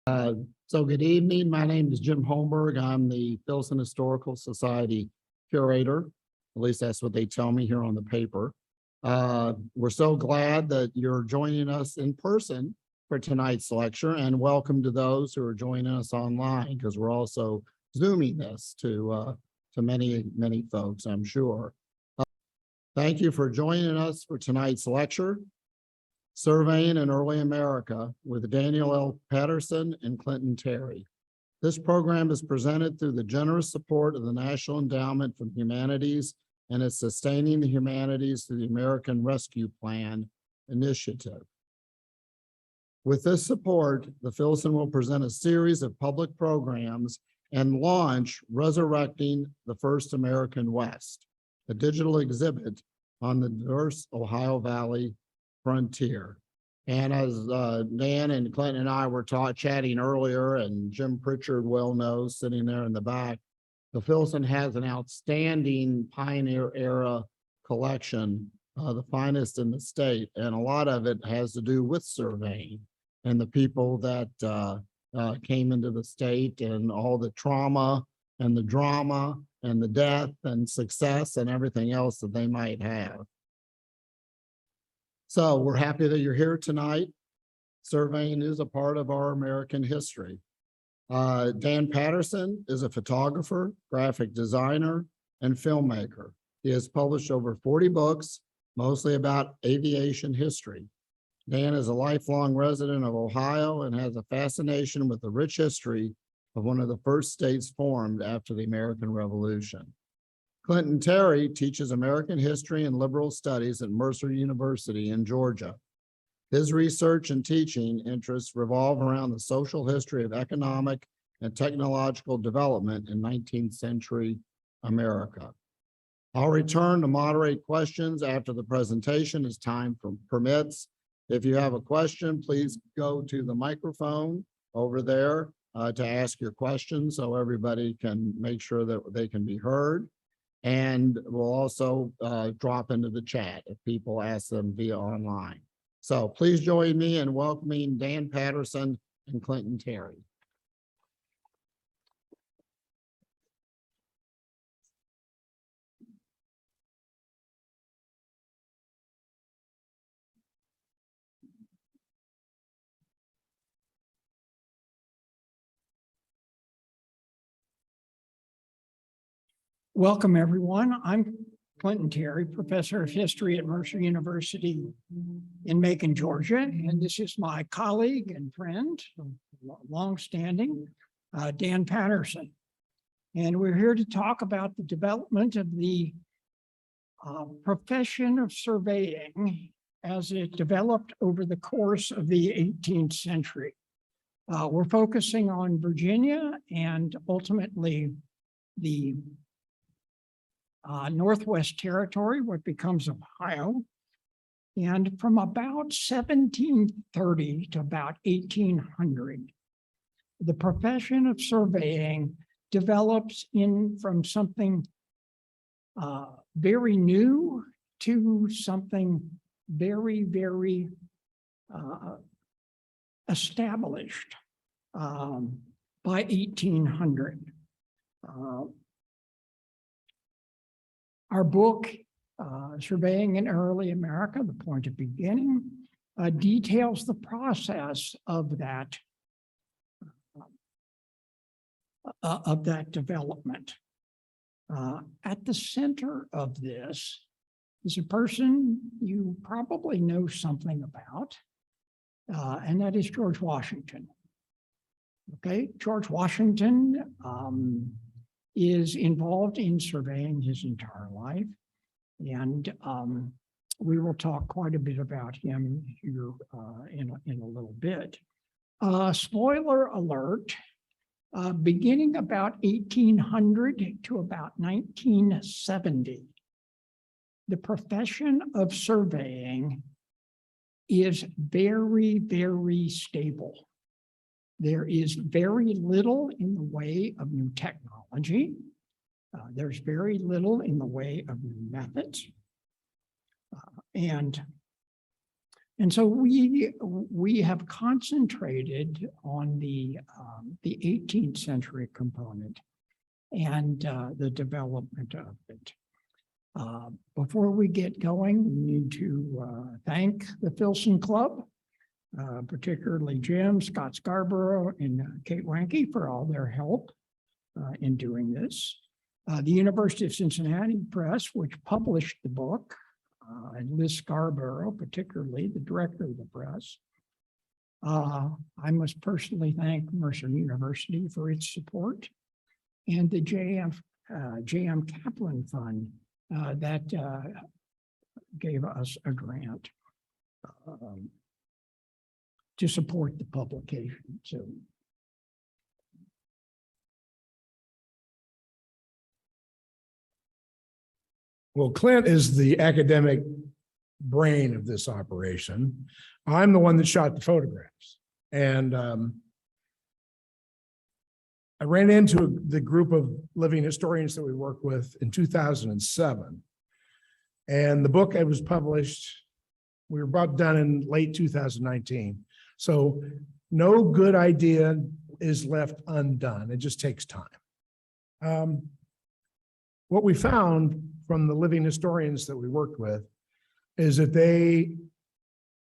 So good evening. My name is Jim Holmberg. I'm the Filson Historical Society curator. At least that's what they tell me here on the paper. We're so glad that you're joining us in person for tonight's lecture, and welcome to those who are joining us online, because we're also Zooming this to many folks, I'm sure. Thank you for joining us for tonight's lecture, Surveying in Early America, with Daniel L. Patterson and Clinton Terry. This program is presented through the generous support of the National Endowment for the Humanities and its Sustaining the Humanities through the American Rescue Plan initiative. With this support, the Filson will present a series of public programs and launch Resurrecting the First American West, a digital exhibit on the diverse Ohio Valley frontier. And as Dan and Clinton and I were chatting earlier, and Jim Pritchard well knows, sitting there in the back, the Filson has an outstanding pioneer era collection, the finest in the state, and a lot of it has to do with surveying and the people that came into the state, and all the trauma and the drama and the death and success and everything else that they might have. So we're happy that you're here tonight. Surveying is a part of our American history. Dan Patterson is a photographer, graphic designer, and filmmaker. He has published over 40 books, mostly about aviation history. Dan is a lifelong resident of Ohio and has a fascination with the rich history of one of the first states formed after the American Revolution. Clinton Terry teaches American history and liberal studies at Mercer University in Georgia. His research and teaching interests revolve around the social history of economic and technological development in 19th century America. I'll return to moderate questions after the presentation as time permits. If you have a question, please go to the microphone over there to ask your question so everybody can make sure that they can be heard. And we'll also drop into the chat if people ask them via online. So please join me in welcoming Dan Patterson and Clinton Terry. Welcome, everyone. I'm Clinton Terry, professor of history at Mercer University in Macon, Georgia. And this is my colleague and friend, longstanding, Dan Patterson. And we're here to talk about the development of the profession of surveying as it developed over the course of the 18th century. We're focusing on Virginia and ultimately the Northwest Territory, what becomes Ohio. And from about 1730 to about 1800, the profession of surveying develops from something very new to something very established by 1800. Our book, Surveying in Early America, The Point of Beginning, details the process of that development. At the center of this is a person you probably know something about, and that is George Washington. Okay, George Washington is involved in surveying his entire life. And we will talk quite a bit about him here in a little bit. Spoiler alert, beginning about 1800 to about 1970, the profession of surveying is very stable. There is very little in the way of new technology. There's very little in the way of new methods. And And so we have concentrated on the 18th century component and the development of it. Before we get going, we need to thank the Filson Club, particularly Jim, Scott Scarborough, and Kate Wanke for all their help in doing this. The University of Cincinnati Press, which published the book, and Liz Scarborough, particularly the director of the press. I must personally thank Mercer University for its support and the J.M. Kaplan Fund that gave us a grant to support the publication. So, well, Clint is the academic brain of this operation. I'm the one that shot the photographs. And I ran into the group of living historians that we work with in 2007. And the book was published, we were about done in late 2019. So no good idea is left undone. It just takes time. What we found from the living historians that we worked with is that they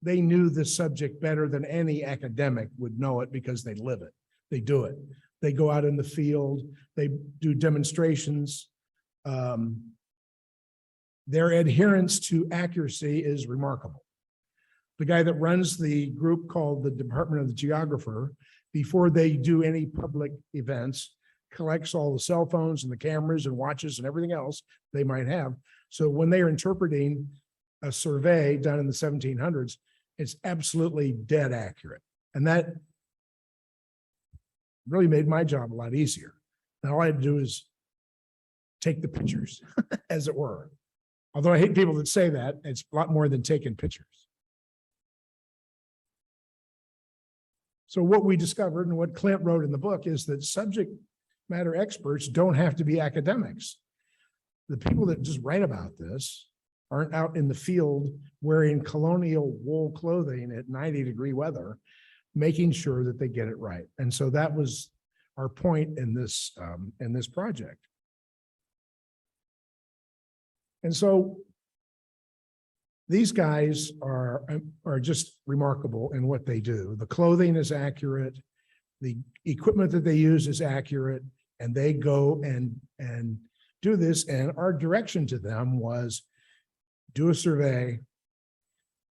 knew this subject better than any academic would know it because they live it. They do it. They go out in the field. They do demonstrations. Their adherence to accuracy is remarkable. The guy that runs the group called the Department of the Geographer, before they do any public events, collects all the cell phones and the cameras and watches and everything else they might have. So when they are interpreting a survey done in the 1700s, it's absolutely dead accurate. And that really made my job a lot easier. And all I had to do is take the pictures, as it were. Although I hate people that say that, it's a lot more than taking pictures. So what we discovered and what Clint wrote in the book is that subject matter experts don't have to be academics. The people that just write about this aren't out in the field wearing colonial wool clothing at 90-degree weather, making sure that they get it right. And so that was our point in this project. And so these guys are just remarkable in what they do. The clothing is accurate. The equipment that they use is accurate, and they go and do this. And our direction to them was do a survey.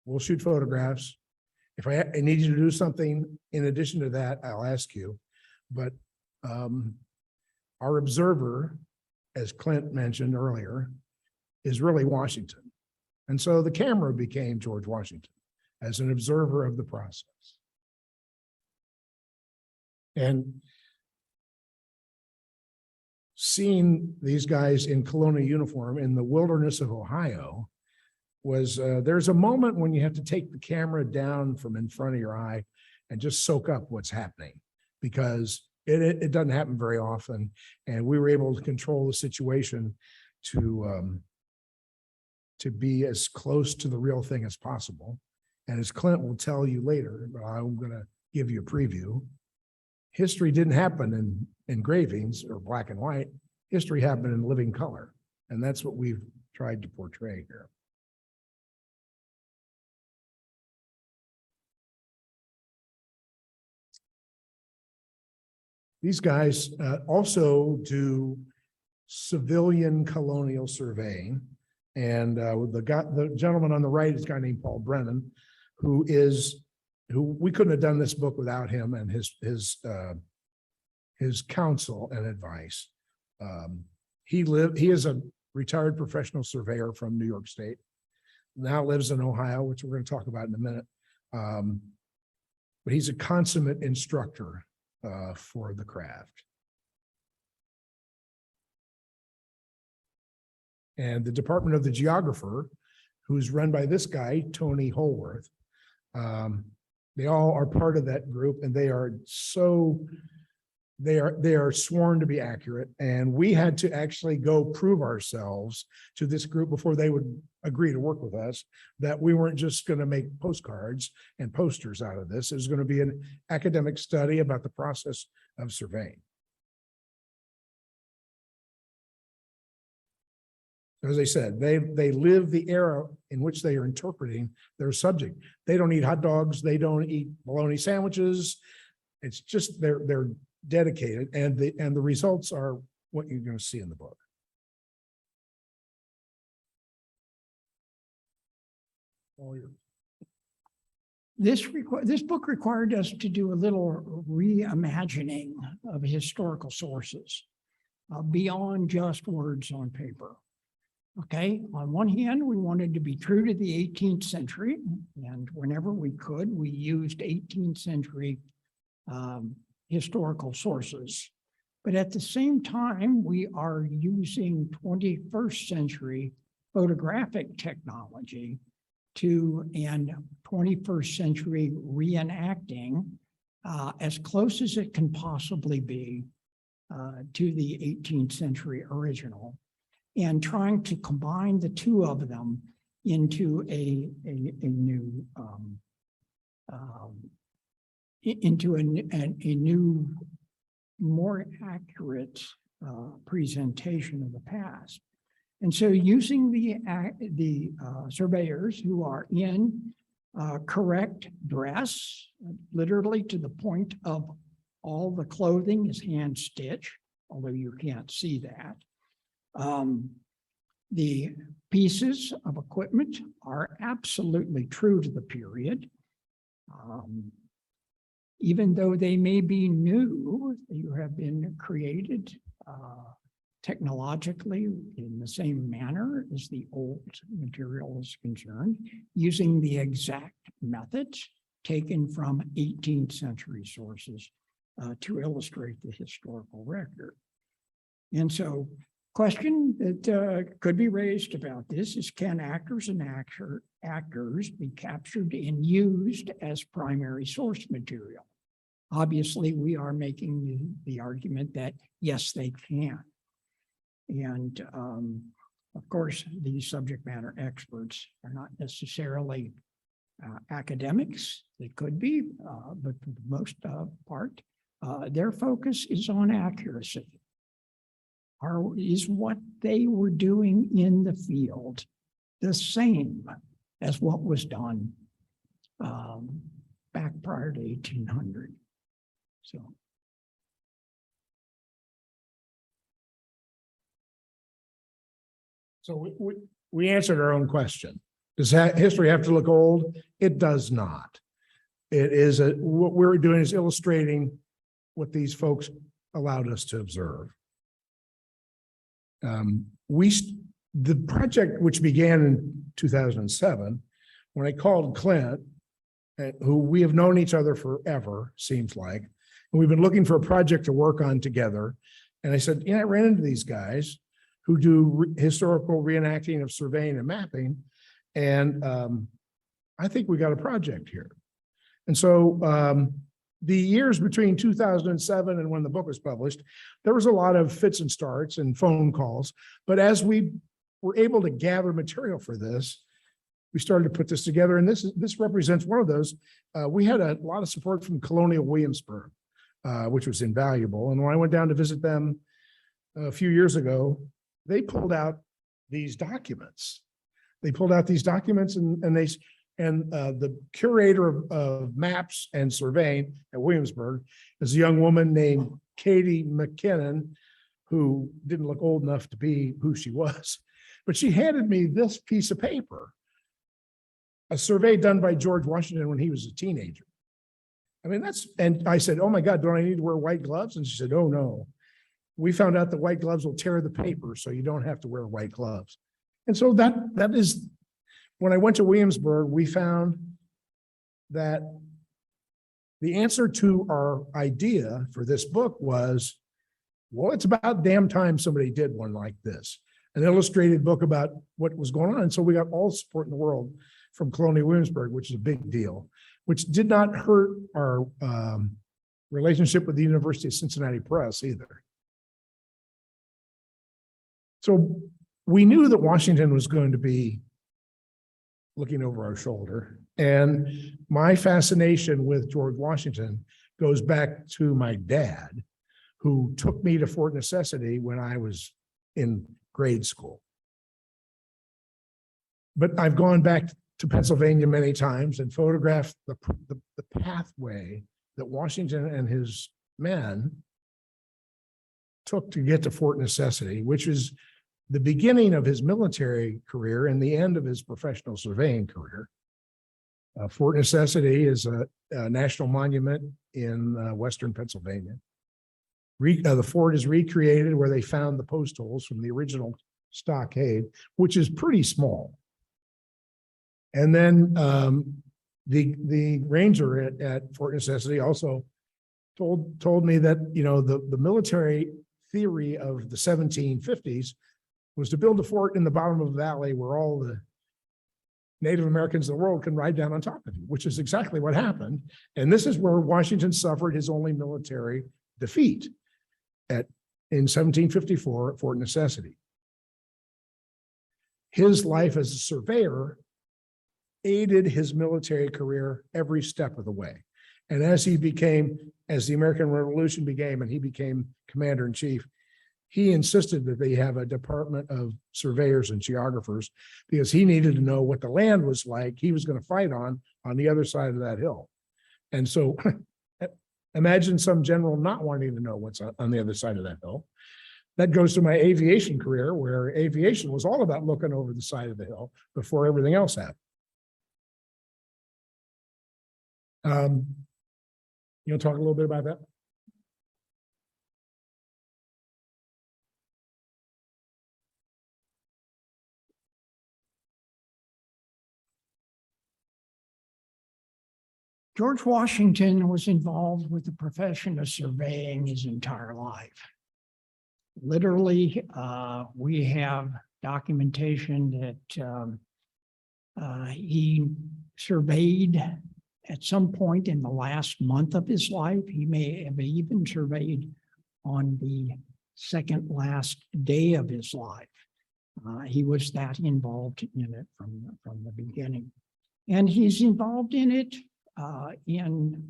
We'll shoot photographs. If I need you to do something in addition to that, I'll ask you. But our observer, as Clint mentioned earlier, is really Washington. And so the camera became George Washington as an observer of the process. And seeing these guys in colonial uniform in the wilderness of Ohio was, there's a moment when you have to take the camera down from in front of your eye and just soak up what's happening, because it doesn't happen very often. And we were able to control the situation to be as close to the real thing as possible. And as Clint will tell you later, but I'm going to give you a preview. History didn't happen in engravings or black and white. History happened in living color. And that's what we've tried to portray here. These guys also do civilian colonial surveying. And the gentleman on the right is a guy named Paul Brennan, who we couldn't have done this book without him and his counsel and advice. He is a retired professional surveyor from New York State, now lives in Ohio, which we're going to talk about in a minute. But he's a consummate instructor for the craft. And the Department of the Geographer, who's run by this guy, Tony Holworth, they all are part of that group, and they are so They are sworn to be accurate, and we had to actually go prove ourselves to this group before they would agree to work with us, that we weren't just going to make postcards and posters out of this. It was going to be an academic study about the process of surveying. As I said, they live the era in which they are interpreting their subject. They don't eat hot dogs. They don't eat bologna sandwiches. It's just they're dedicated, and the results are what you're going to see in the book. This book required us to do a little reimagining of historical sources beyond just words on paper. Okay, on one hand, we wanted to be true to the 18th century, and whenever we could, we used 18th century historical sources. But at the same time, we are using 21st century photographic technology and 21st century reenacting as close as it can possibly be to the 18th century original, and trying to combine the two of them into a new, more accurate presentation of the past. And so using the surveyors who are in correct dress, literally to the point of all the clothing is hand stitched, although you can't see that. The pieces of equipment are absolutely true to the period. Even though they may be new, you have been created technologically in the same manner as the old material is concerned, using the exact methods taken from 18th century sources to illustrate the historical record. And so, question that could be raised about this is, can actors and actors be captured and used as primary source material? Obviously, we are making the argument that yes, they can. And of course, these subject matter experts are not necessarily academics. They could be, but for the most part, their focus is on accuracy. Is what they were doing in the field the same as what was done back prior to 1800? So we answered our own question. Does history have to look old? It does not. It is what we're doing is illustrating what these folks allowed us to observe. The project, which began in 2007, when I called Clint, who we have known each other forever, seems like, and we've been looking for a project to work on together. And I said, I ran into these guys who do historical reenacting of surveying and mapping, and I think we got a project here. And so the years between 2007 and when the book was published, there was a lot of fits and starts and phone calls. But as we were able to gather material for this, we started to put this together. And this represents one of those. We had a lot of support from Colonial Williamsburg, which was invaluable. And when I went down to visit them a few years ago, they pulled out these documents. And the curator of maps and surveying at Williamsburg is a young woman named Katie McKinnon, who didn't look old enough to be who she was, but she handed me this piece of paper, a survey done by George Washington when he was a teenager. I mean, and I said, oh my God, don't I need to wear white gloves? And she said, oh no, we found out that white gloves will tear the paper, so you don't have to wear white gloves. And so that is, when I went to Williamsburg, we found that the answer to our idea for this book was, well, it's about damn time somebody did one like this, an illustrated book about what was going on. And so we got all the support in the world from Colonial Williamsburg, which is a big deal, which did not hurt our relationship with the University of Cincinnati Press either. So we knew that Washington was going to be looking over our shoulder. And my fascination with George Washington goes back to my dad, who took me to Fort Necessity when I was in grade school. But I've gone back to Pennsylvania many times and photographed the pathway that Washington and his men took to get to Fort Necessity, which is the beginning of his military career and the end of his professional surveying career. Fort Necessity is a national monument in Western Pennsylvania. The fort is recreated where they found the post holes from the original stockade, which is pretty small. And then the ranger at Fort Necessity also told me that, you know, the military theory of the 1750s was to build a fort in the bottom of a valley where all the Native Americans of the world can ride down on top of you, which is exactly what happened. And this is where Washington suffered his only military defeat in 1754 at Fort Necessity. His life as a surveyor aided his military career every step of the way. And as the American Revolution began and he became commander in chief, he insisted that they have a department of surveyors and geographers because he needed to know what the land was like he was going to fight on the other side of that hill. And so imagine some general not wanting to know what's on the other side of that hill. That goes to my aviation career, where aviation was all about looking over the side of the hill before everything else happened. You want to talk a little bit about that? George Washington was involved with the profession of surveying his entire life. Literally, we have documentation that he surveyed at some point in the last month of his life. He may have even surveyed on the second last day of his life. He was that involved in it from the beginning. And he's involved in it in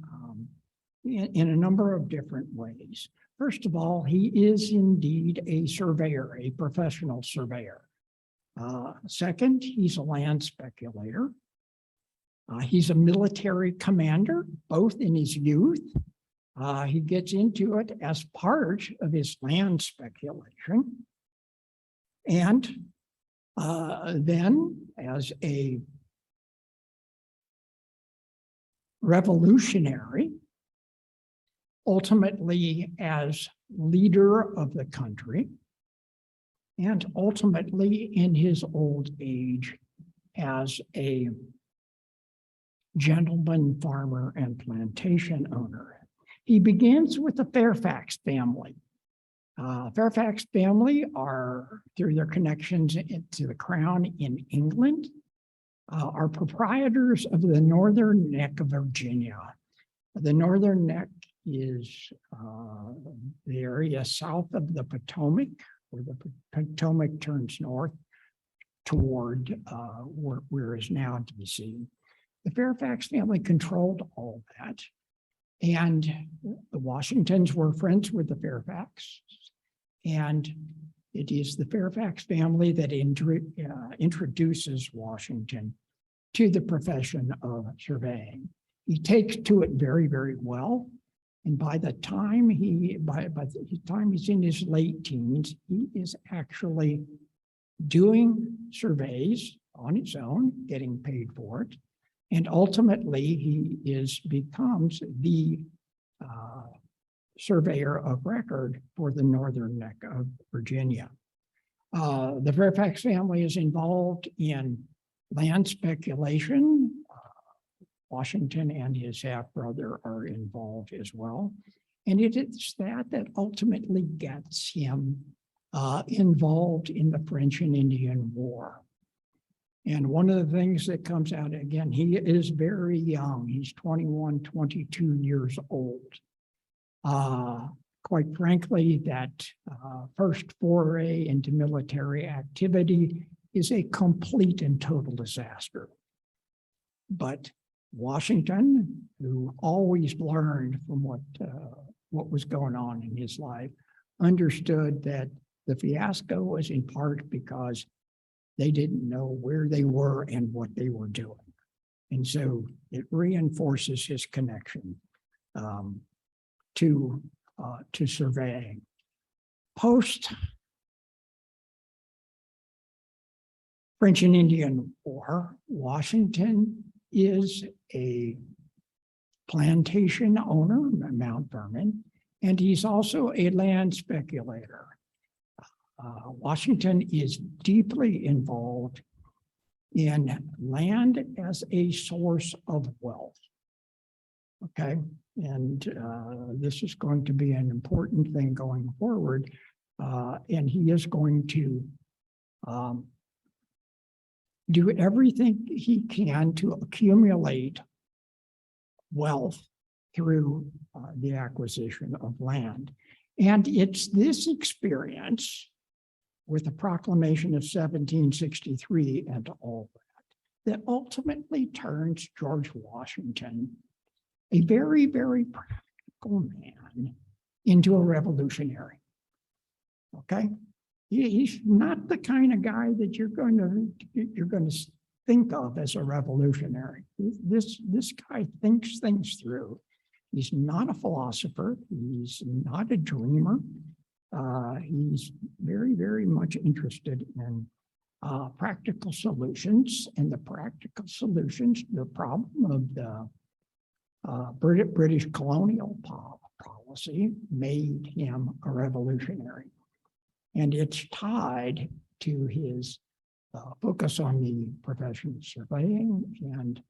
a number of different ways. First of all, he is indeed a surveyor, a professional surveyor. Second, he's a land speculator. He's a military commander, both in his youth. He gets into it as part of his land speculation. And then as a revolutionary, ultimately as leader of the country, and ultimately in his old age as a gentleman farmer and plantation owner. He begins with the Fairfax family. Fairfax family are, through their connections to the crown in England, are proprietors of the northern neck of Virginia. The northern neck is the area south of the Potomac, where the Potomac turns north toward where is now DC. The Fairfax family controlled all that. And the Washingtons were friends with the Fairfax. And it is the Fairfax family that introduces Washington to the profession of surveying. He takes to it very, very well. And by the time by the time he's in his late teens, he is actually doing surveys on his own, getting paid for it. And ultimately, he becomes the surveyor of record for the northern neck of Virginia. The Fairfax family is involved in land speculation. Washington and his half-brother are involved as well. And it is that ultimately gets him involved in the French and Indian War. And one of the things that comes out, again, he is very young. He's 21, 22 years old. Quite frankly, that first foray into military activity is a complete and total disaster. But Washington, who always learned from what was going on in his life, understood that the fiasco was in part because they didn't know where they were and what they were doing. And so it reinforces his connection to surveying. Post French and Indian War, Washington is a plantation owner, Mount Vernon, and he's also a land speculator. Washington is deeply involved in land as a source of wealth. Okay, and this is going to be an important thing going forward, and he is going to do everything he can to accumulate wealth through the acquisition of land. And it's this experience with the Proclamation of 1763 and all that ultimately turns George Washington, a very, very practical man, into a revolutionary. Okay? He's not the kind of guy that you're going to think of as a revolutionary. This guy thinks things through. He's not a philosopher. He's not a dreamer. He's very, very much interested in practical solutions, and the practical solutions, the problem of the British colonial policy made him a revolutionary. And it's tied to his focus on the profession of surveying and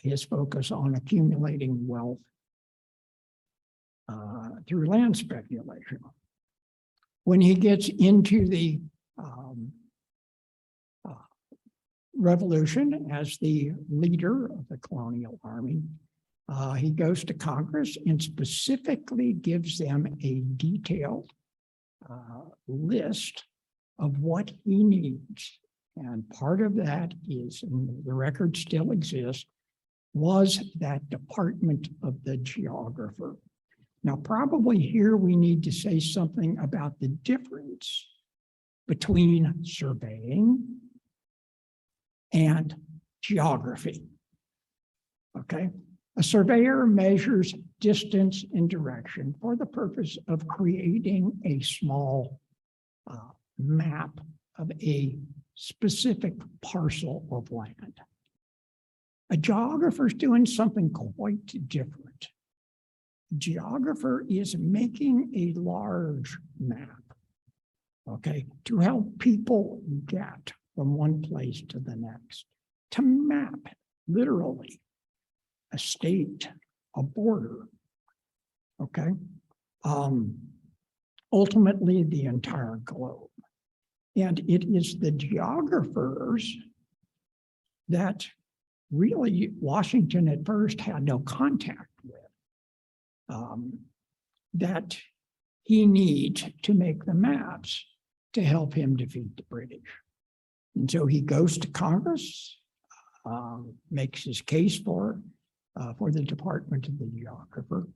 his focus on accumulating wealth through land speculation. When he gets into the revolution as the leader of the colonial army, he goes to Congress and specifically gives them a detailed list of what he needs. And part of that is, and the record still exists, was that department of the geographer. Now, probably here we need to say something about the difference between surveying and geography. Okay? A surveyor measures distance and direction for the purpose of creating a small map of a specific parcel of land. A geographer is doing something quite different. A geographer is making a large map, okay, to help people get from one place to the next, to map literally a state, a border, okay? Ultimately, the entire globe. And it is the geographers that really Washington at first had no contact with, that he needs to make the maps to help him defeat the British. And so he goes to Congress, makes his case for the Department of the Geographer,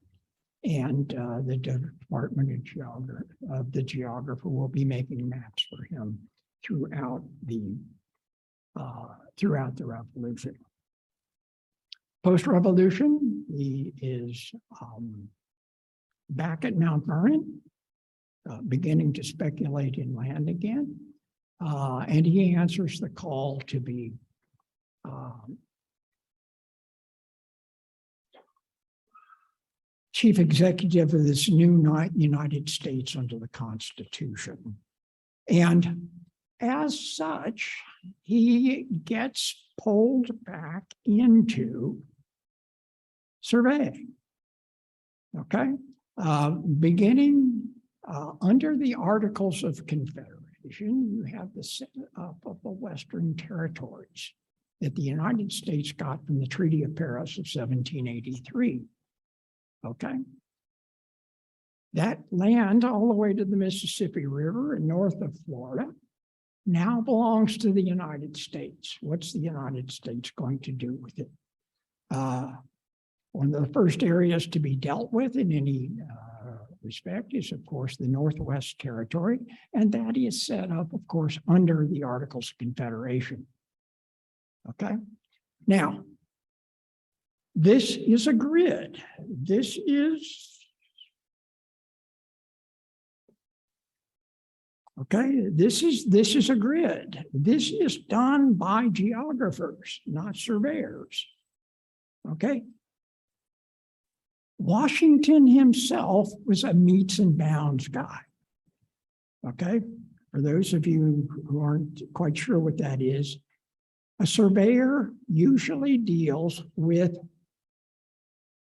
and the Department of the Geographer will be making maps for him throughout the Revolution. Post-Revolution, he is back at Mount Vernon, beginning to speculate in land again, and he answers the call to be chief executive of this new United States under the Constitution. And as such, he gets pulled back into surveying, okay? Beginning under the Articles of Confederation, you have the setup of the Western Territories that the United States got from the Treaty of Paris of 1783. Okay. That land all the way to the Mississippi River and north of Florida now belongs to the United States. What's the United States going to do with it? One of the first areas to be dealt with in any respect is, of course, the Northwest Territory, and that is set up, of course, under the Articles of Confederation. Okay, now, this is a grid. This is okay. This is a grid. This is done by geographers, not surveyors. Okay. Washington himself was a meets and bounds guy. Okay. For those of you who aren't quite sure what that is, a surveyor usually deals with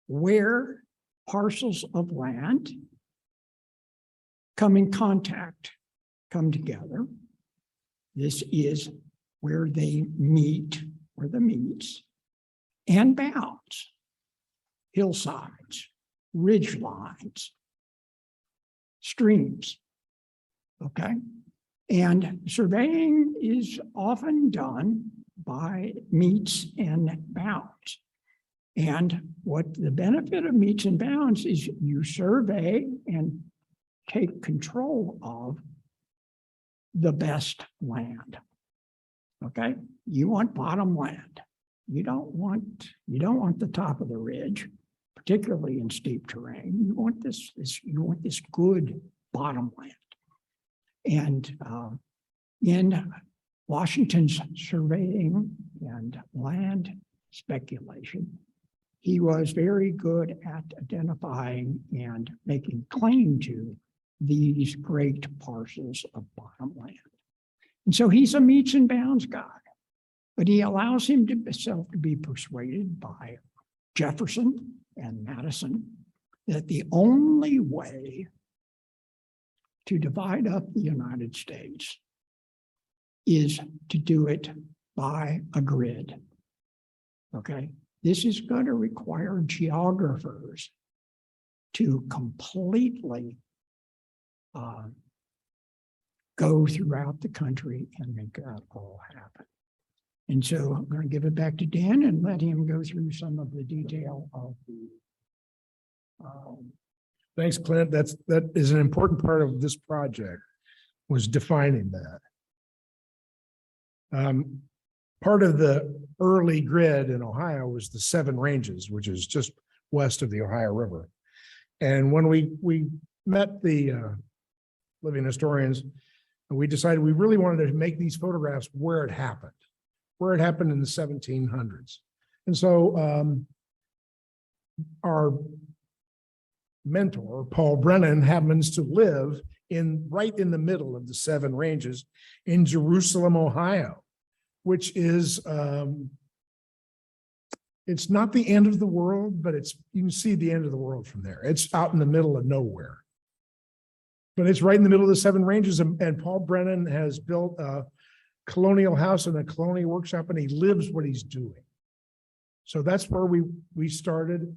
where parcels of land come in contact, come together. This is where they meet, where the meets, and bounds, hillsides, ridge lines, streams. Okay. And surveying is often done by meets and bounds. And what the benefit of meets and bounds is you survey and take control of the best land. Okay, you want bottom land. You don't want the top of the ridge, particularly in steep terrain. You want this good bottom land. And in Washington's surveying and land speculation, he was very good at identifying and making claim to these great parcels of bottom land. And so he's a meets and bounds guy, but he allows himself to be persuaded by Jefferson and Madison that the only way to divide up the United States is to do it by a grid. Okay, this is going to require geographers to completely go throughout the country and make that all happen. And so I'm going to give it back to Dan and let him go through some of the detail of the Thanks, Clint. That is an important part of this project, was defining that. Part of the early grid in Ohio was the 7 ranges, which is just west of the Ohio River. And when we met the living historians, we decided we really wanted to make these photographs where it happened in the 1700s. And so our mentor, Paul Brennan, happens to live right in the middle of the 7 ranges in Jerusalem, Ohio, which is, it's not the end of the world, but you can see the end of the world from there. It's out in the middle of nowhere. But it's right in the middle of the 7 ranges, and Paul Brennan has built a colonial house and a colonial workshop, and he lives what he's doing. So that's where we started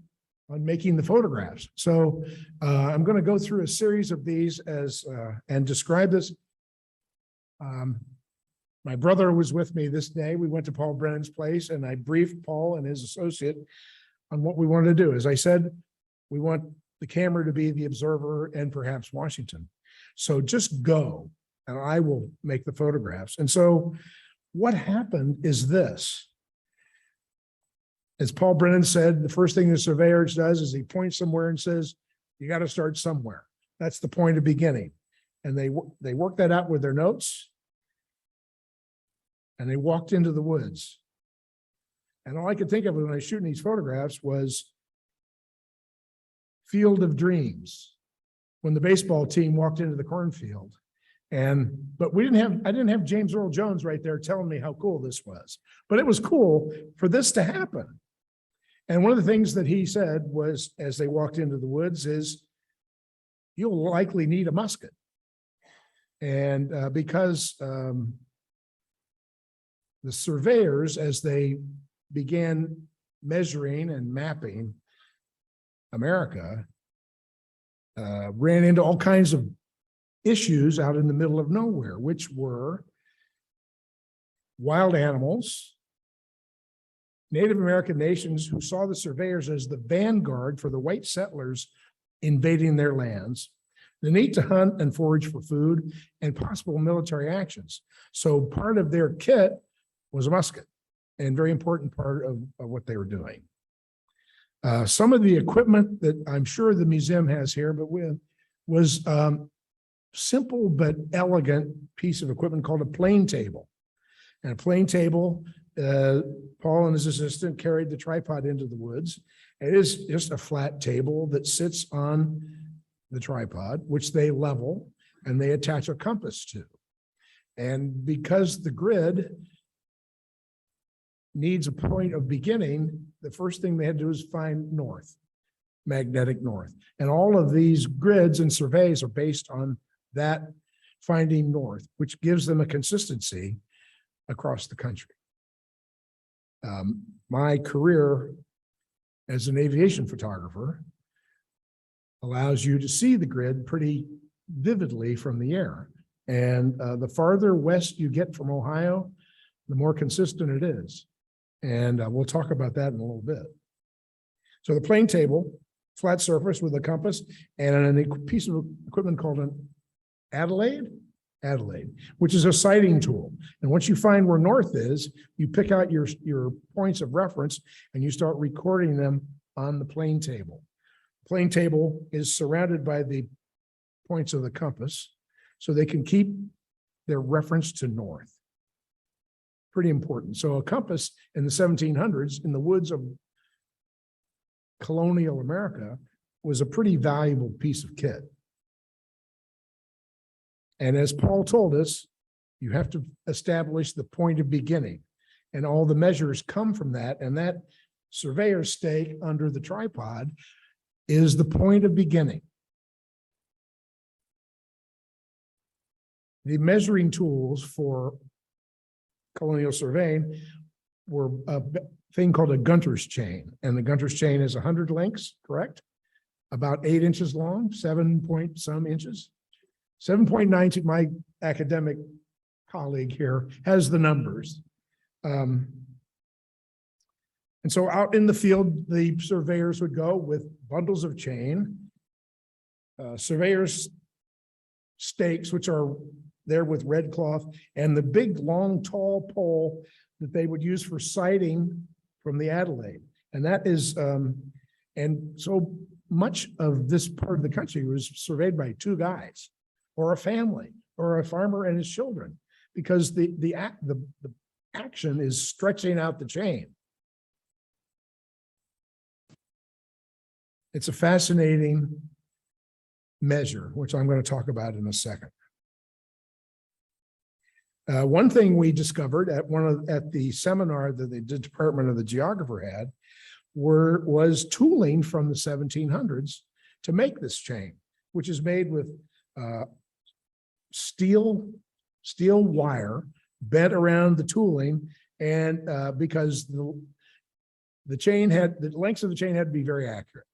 on making the photographs. So I'm going to go through a series of these and describe this. My brother was with me this day. We went to Paul Brennan's place, and I briefed Paul and his associate on what we wanted to do. As I said, we want the camera to be the observer and perhaps Washington. So just go, and I will make the photographs. And so what happened is this. As Paul Brennan said, the first thing the surveyor does is he points somewhere and says, you got to start somewhere. That's the point of beginning. And they work that out with their notes. And they walked into the woods. And all I could think of when I was shooting these photographs was Field of Dreams, when the baseball team walked into the cornfield. But I didn't have James Earl Jones right there telling me how cool this was. But it was cool for this to happen. And one of the things that he said was, as they walked into the woods, is you'll likely need a musket. And because the surveyors, as they began measuring and mapping America, ran into all kinds of issues out in the middle of nowhere, which were wild animals, Native American nations who saw the surveyors as the vanguard for the white settlers invading their lands, the need to hunt and forage for food, and possible military actions. So part of their kit was a musket, and very important part of what they were doing. Some of the equipment that I'm sure the museum has here, but was simple but elegant piece of equipment called a plane table. And a plane table, Paul and his assistant carried the tripod into the woods. It is just a flat table that sits on the tripod, which they level and they attach a compass to. And because the grid needs a point of beginning, the first thing they had to do is find north, magnetic north. And all of these grids and surveys are based on that finding north, which gives them a consistency across the country. My career as an aviation photographer allows you to see the grid pretty vividly from the air. And the farther west you get from Ohio, the more consistent it is. And we'll talk about that in a little bit. So the plane table, flat surface with a compass and a piece of equipment called an Adelaide, which is a sighting tool. And once you find where north is, you pick out your points of reference and you start recording them on the plane table. The plane table is surrounded by the points of the compass, so they can keep their reference to north. Pretty important. So a compass in the 1700s in the woods of colonial America was a pretty valuable piece of kit. And as Paul told us, you have to establish the point of beginning, and all the measures come from that. And that surveyor's stake under the tripod is the point of beginning. The measuring tools for colonial surveying were a thing called a Gunter's chain. And the Gunter's chain is 100 links, correct? About 8 inches long, 7 point some inches. 7.9, my academic colleague here has the numbers. And so out in the field, the surveyors would go with bundles of chain, surveyors' stakes, which are there with red cloth, and the big, long, tall pole that they would use for sighting from the Adelaide. And that is, and so much of this part of the country was surveyed by 2 guys, or a family, or a farmer and his children, because the action is stretching out the chain. It's a fascinating measure, which I'm going to talk about in a second. One thing we discovered at the seminar that the Department of the Geographer had was tooling from the 1700s to make this chain, which is made with steel wire bent around the tooling, and because the lengths of the chain had to be very accurate.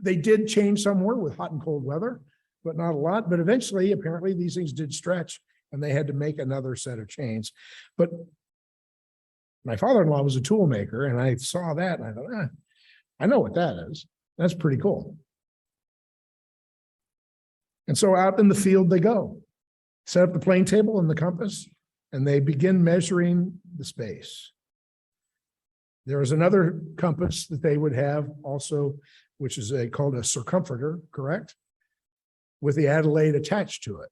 They did change somewhere with hot and cold weather, but not a lot. But eventually, apparently, these things did stretch, and they had to make another set of chains. But my father-in-law was a tool maker, and I saw that, and I thought, I know what that is. That's pretty cool. And so out in the field they go, set up the plane table and the compass, and they begin measuring the space. There is another compass that they would have also, which is called a circumferer, correct? With the Adelaide attached to it.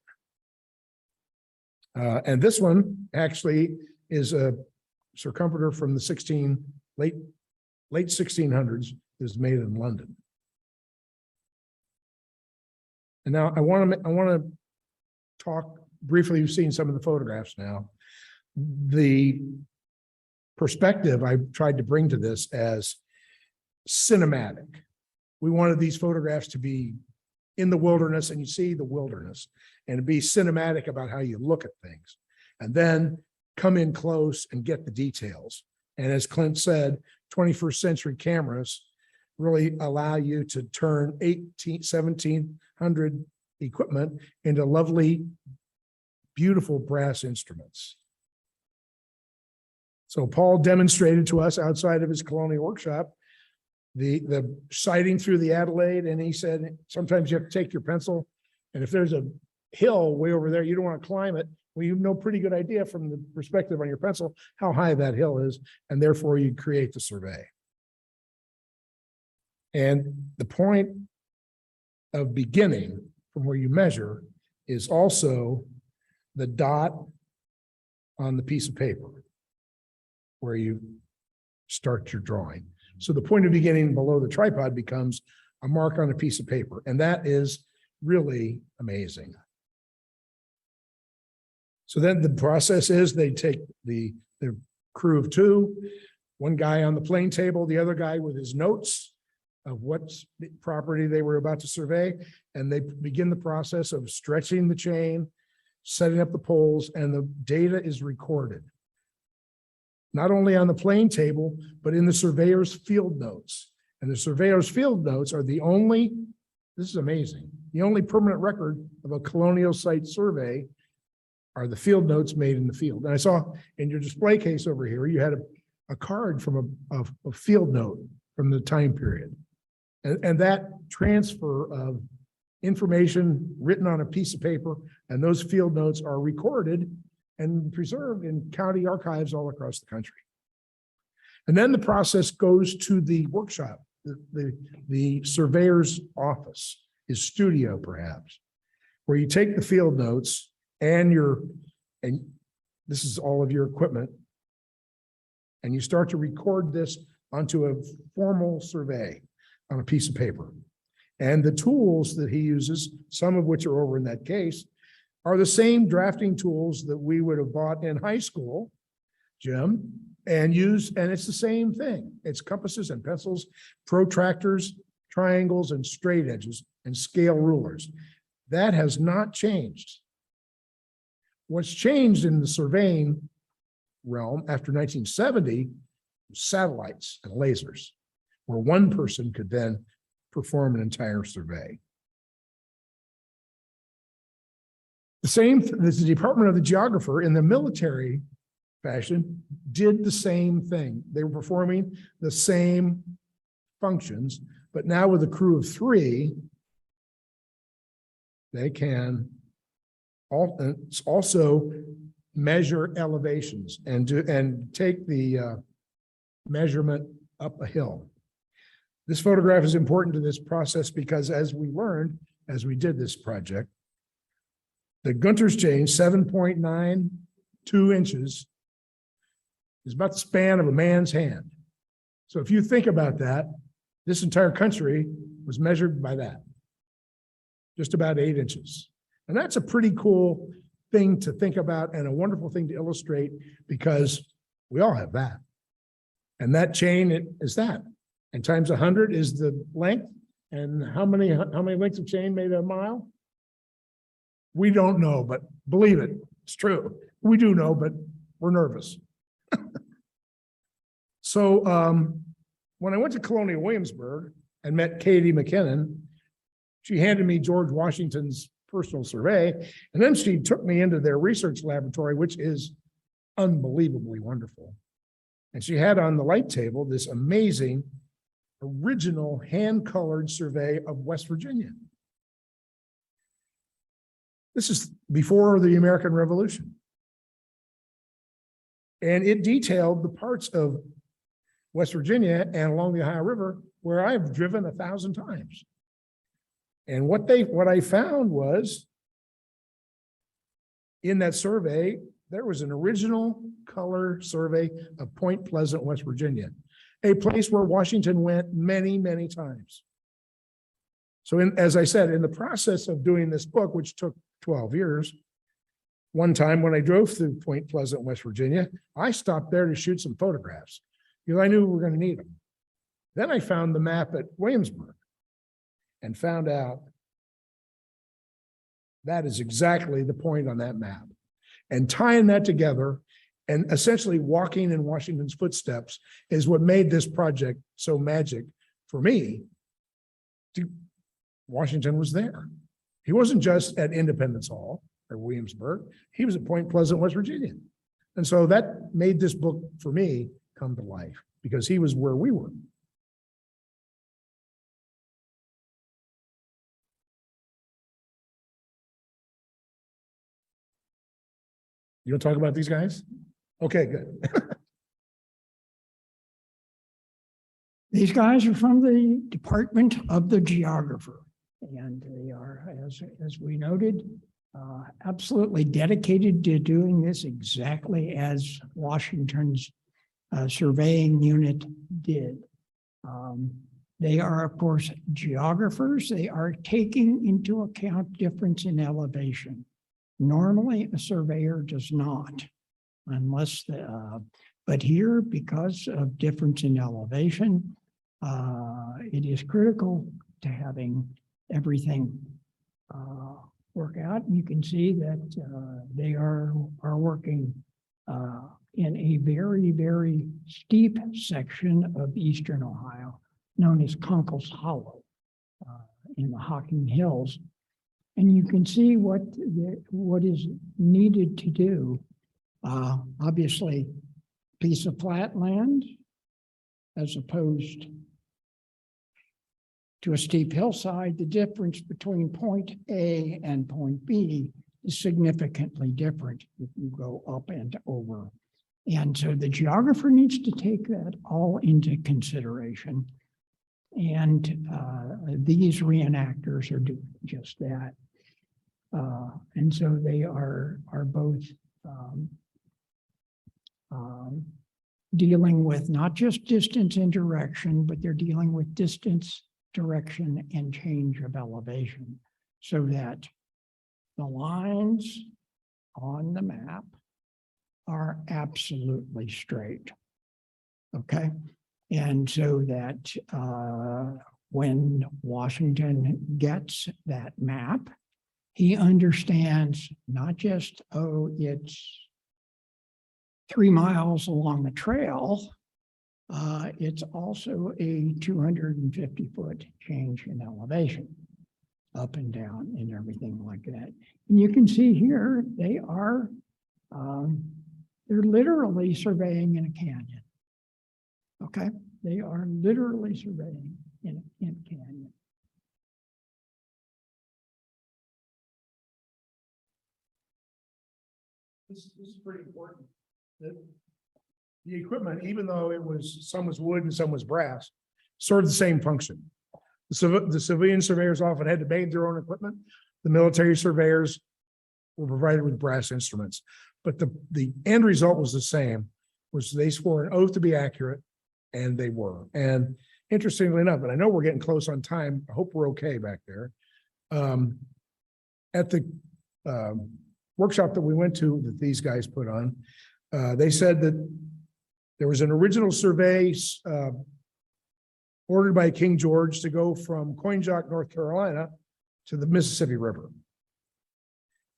And this one actually is a circumferer from the late 1600s. It was made in London. And now I want to talk briefly. You've seen some of the photographs now. The perspective I tried to bring to this as cinematic. We wanted these photographs to be in the wilderness, and you see the wilderness, and to be cinematic about how you look at things, and then come in close and get the details. And as Clint said, 21st century cameras really allow you to turn 1700 equipment into lovely, beautiful brass instruments. So Paul demonstrated to us outside of his Colonial workshop the sighting through the Adelaide, and he said sometimes you have to take your pencil, and if there's a hill way over there, you don't want to climb it. Well, you know pretty good idea from the perspective on your pencil how high that hill is, and therefore you create the survey. And the point of beginning from where you measure is also the dot on the piece of paper where you start your drawing. So the point of beginning below the tripod becomes a mark on a piece of paper, and that is really amazing. So then the process is they take the crew of two, one guy on the plane table, the other guy with his notes of what property they were about to survey, and they begin the process of stretching the chain, setting up the poles, and the data is recorded. Not only on the plane table, but in the surveyor's field notes. And the surveyor's field notes are the only, this is amazing, the only permanent record of a Colonial site survey are the field notes made in the field. And I saw in your display case over here, you had a card from a field note from the time period. And that transfer of information written on a piece of paper and those field notes are recorded and preserved in county archives all across the country. And then the process goes to the workshop, the surveyor's office, his studio perhaps, where you take the field notes and this is all of your equipment, and you start to record this onto a formal survey on a piece of paper. And the tools that he uses, some of which are over in that case, are the same drafting tools that we would have bought in high school, Jim, and it's the same thing. It's compasses and pencils, protractors, triangles, and straight edges, and scale rulers. That has not changed. What's changed in the surveying realm after 1970 was satellites and lasers, where one person could then perform an entire survey. The Department of the Geographer in the military fashion did the same thing. They were performing the same functions, but now with a crew of three, they can also measure elevations and take the measurement up a hill. This photograph is important to this process because as we learned, as we did this project, the Gunter's chain, 7.92 inches, is about the span of a man's hand. So if you think about that, this entire country was measured by that, just about 8 inches. And that's a pretty cool thing to think about and a wonderful thing to illustrate because we all have that. And that chain is that. And times 100 is the length. And how many lengths of chain made a mile? We don't know, but believe it, it's true. We do know, but we're nervous. So when I went to Colonial Williamsburg and met Katie McKinnon, she handed me George Washington's personal survey, and then she took me into their research laboratory, which is unbelievably wonderful. And she had on the light table this amazing original hand-colored survey of West Virginia. This is before the American Revolution. And it detailed the parts of West Virginia and along the Ohio River where I've driven 1,000 times. And what I found was in that survey, there was an original color survey of Point Pleasant, West Virginia, a place where Washington went many, many times. So as I said, in the process of doing this book, which took 12 years, one time when I drove through Point Pleasant, West Virginia, I stopped there to shoot some photographs because I knew we were going to need them. Then I found the map at Williamsburg and found out that is exactly the point on that map. And tying that together and essentially walking in Washington's footsteps is what made this project so magic for me, Washington was there. He wasn't just at Independence Hall or Williamsburg. He was at Point Pleasant, West Virginia. And so that made this book for me come to life because he was where we were. You want to talk about these guys? Okay, good. These guys are from the Department of the Geographer, and they are, as we noted, absolutely dedicated to doing this exactly as Washington's surveying unit did. They are, of course, geographers. They are taking into account difference in elevation. Normally, a surveyor does not, unless but here, because of difference in elevation, it is critical to having everything work out. You can see that they are working in a very, very steep section of eastern Ohio, known as Conkle's Hollow in the Hocking Hills. And you can see what is needed to do. Obviously, piece of flat land as opposed to a steep hillside. The difference between point A and point B is significantly different if you go up and over. And so the geographer needs to take that all into consideration. And these reenactors are doing just that. And so they are both dealing with not just distance and direction, but they're dealing with distance, direction, and change of elevation so that the lines on the map are absolutely straight. Okay. And so that when Washington gets that map, he understands not just, oh, it's 3 miles along the trail, it's also a 250-foot change in elevation, up and down and everything like that. And you can see here, they are, they're literally surveying in a canyon. Okay, they are literally surveying in a canyon. This is pretty important. The equipment, even though it was, some was wood and some was brass, served the same function. The civilian surveyors often had to make their own equipment. The military surveyors were provided with brass instruments. But the end result was the same, was they swore an oath to be accurate, and they were. And interestingly enough, and I know we're getting close on time, I hope we're okay back there. At the workshop that we went to that these guys put on, they said that there was an original survey ordered by King George to go from Coinjock, North Carolina to the Mississippi River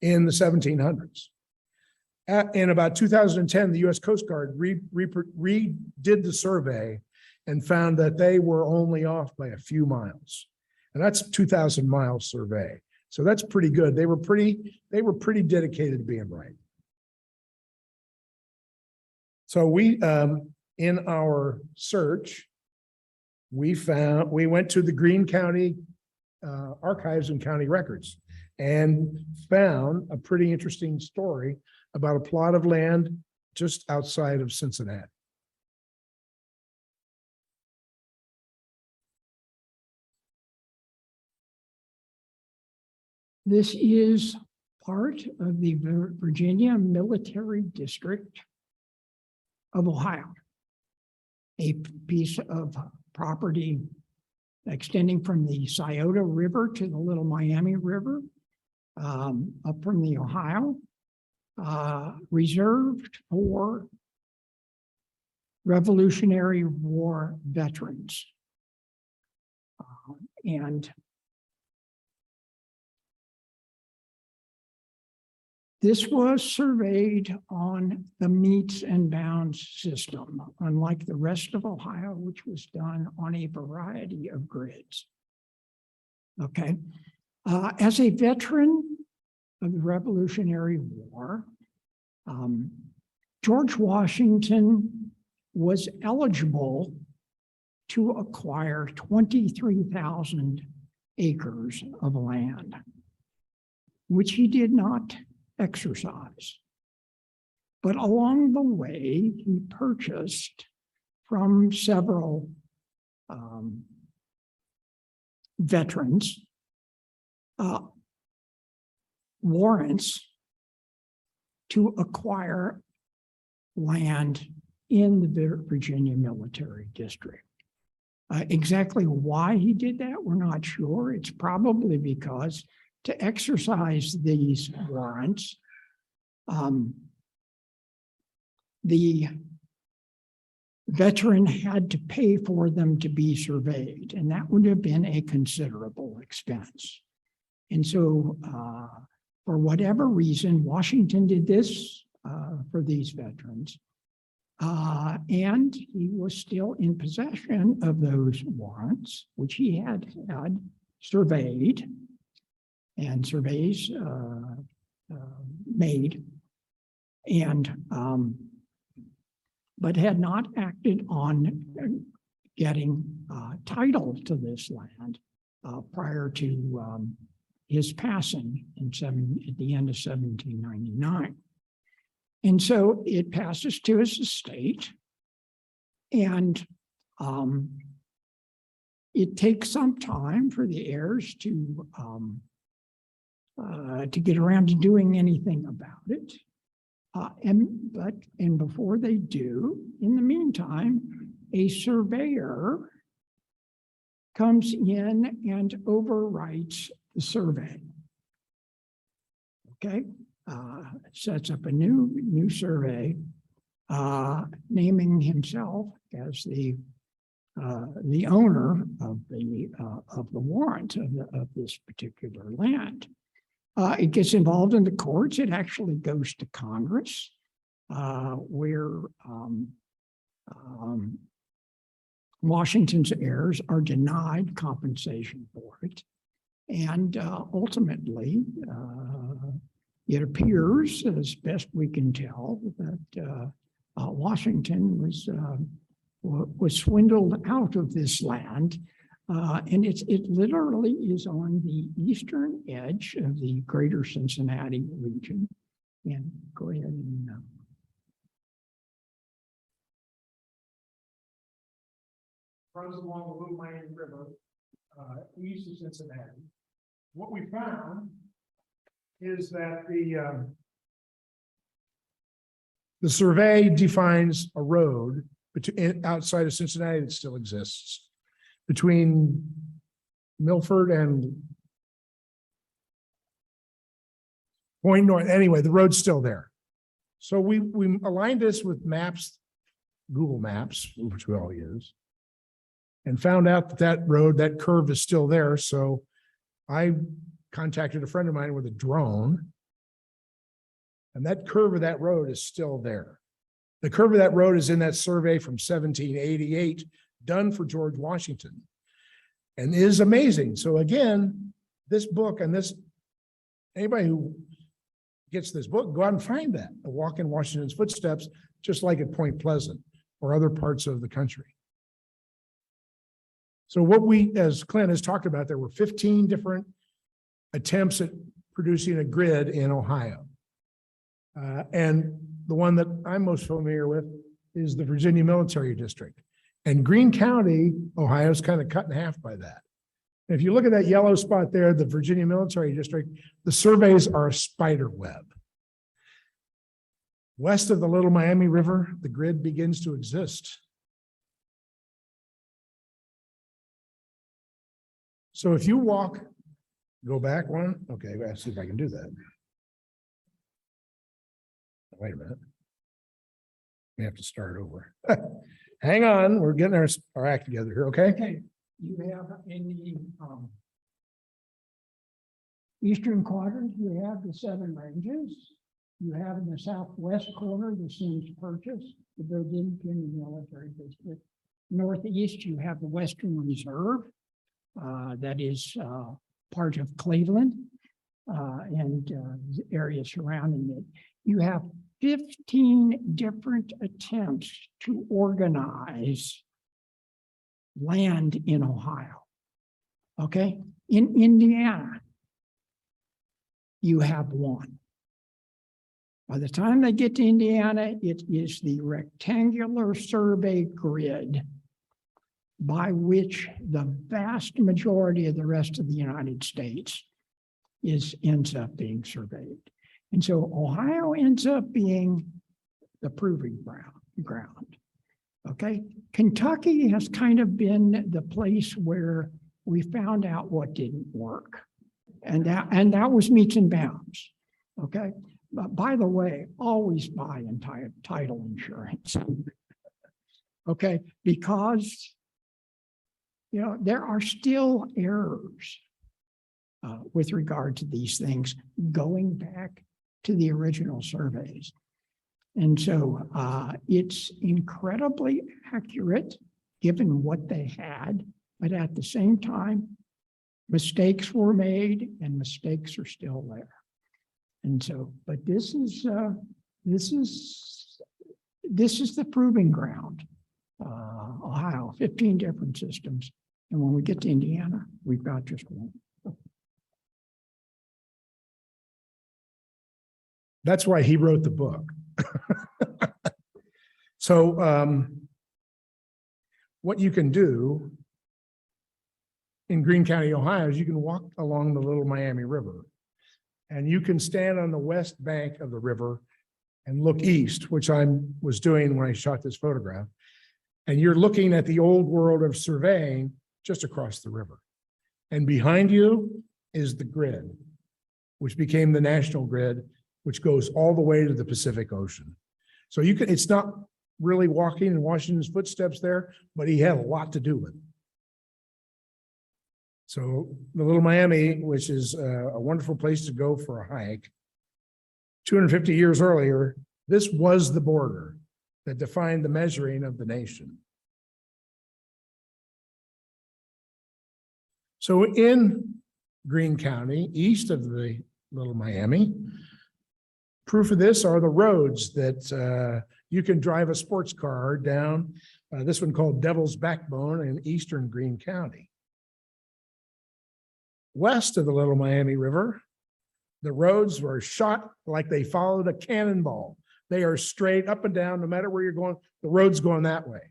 in the 1700s. In about 2010, the U.S. Coast Guard redid the survey and found that they were only off by a few miles. And that's a 2,000-mile survey. So that's pretty good. They were pretty dedicated to being right. So we, in our search, we went to the Greene County archives and county records and found a pretty interesting story about a plot of land just outside of Cincinnati. This is part of the Virginia Military District of Ohio, a piece of property extending from the Scioto River to the Little Miami River, up from the Ohio, reserved for Revolutionary War veterans. And This was surveyed on the meets and bounds system, unlike the rest of Ohio, which was done on a variety of grids. Okay. As a veteran of the Revolutionary War, George Washington was eligible to acquire 23,000 acres of land, which he did not exercise. But along the way, he purchased from several veterans warrants to acquire land in the Virginia Military District. Exactly why he did that, we're not sure. It's probably because to exercise these warrants, the veteran had to pay for them to be surveyed, and that would have been a considerable expense. And so, for whatever reason, Washington did this for these veterans. And he was still in possession of those warrants, which he had surveyed, and surveys made, and but had not acted on getting title to this land prior to his passing at the end of 1799. And so it passes to his estate, and it takes some time for the heirs to get around to doing anything about it. And before they do, in the meantime, a surveyor comes in and overwrites the survey. Okay. Sets up a new survey, naming himself as the owner of the warrant of this particular land. It gets involved in the courts. It actually goes to Congress, where Washington's heirs are denied compensation for it, and ultimately. It appears, as best we can tell, that Washington was swindled out of this land, and it literally is on the eastern edge of the greater Cincinnati region. And go ahead and runs along the Little Miami River, east of Cincinnati. What we found is that the survey defines a road outside of Cincinnati that still exists between Milford and Point North. Anyway, the road's still there. So we aligned this with maps, Google Maps, which we all use, and found out that road, that curve is still there. So I contacted a friend of mine with a drone, and that curve of that road is still there. The curve of that road is in that survey from 1788, done for George Washington, and is amazing. So again, this book and this, anybody who gets this book, go out and find that, A Walk in Washington's Footsteps, just like at Point Pleasant or other parts of the country. So what we, as Clint has talked about, there were 15 different attempts at producing a grid in Ohio. And the one that I'm most familiar with is the Virginia Military District. And Greene County, Ohio, is kind of cut in half by that. And if you look at that yellow spot there, the Virginia Military District, the surveys are a spider web. West of the Little Miami River, the grid begins to exist. So if you walk, go back one. Okay, let's see if I can do that. Wait a minute. We have to start over. Hang on, we're getting our act together here, okay? okay, you have in the eastern quadrant, you have the 7 ranges. You have in the southwest corner the Sims Purchase, the Virginia Military District. Northeast, you have the Western Reserve, that is part of Cleveland and area surrounding it. You have 15 different attempts to organize land in Ohio. Okay, in Indiana, you have one. By the time they get to Indiana, it is the rectangular survey grid by which the vast majority of the rest of the United States ends up being surveyed. And so Ohio ends up being the proving ground. Okay, Kentucky has kind of been the place where we found out what didn't work. And that was meets and bounds. Okay. But by the way, always buy title insurance. Okay, because there are still errors with regard to these things going back to the original surveys. And so it's incredibly accurate given what they had, but at the same time, mistakes were made and mistakes are still there. And so, but this is the proving ground. Ohio, 15 different systems. And when we get to Indiana, we've got just one. That's why he wrote the book. So what you can do in Greene County, Ohio, is you can walk along the Little Miami River and you can stand on the west bank of the river and look east, which I was doing when I shot this photograph. And you're looking at the old world of surveying just across the river. And behind you is the grid, which became the national grid, which goes all the way to the Pacific Ocean. So it's not really walking in Washington's footsteps there, but he had a lot to do with it. So the Little Miami, which is a wonderful place to go for a hike, 250 years earlier, this was the border that defined the measuring of the nation. So in Greene County, east of the Little Miami, proof of this are the roads that you can drive a sports car down, this one called Devil's Backbone in eastern Greene County. West of the Little Miami River, the roads were shot like they followed a cannonball. They are straight up and down, no matter where you're going, the road's going that way.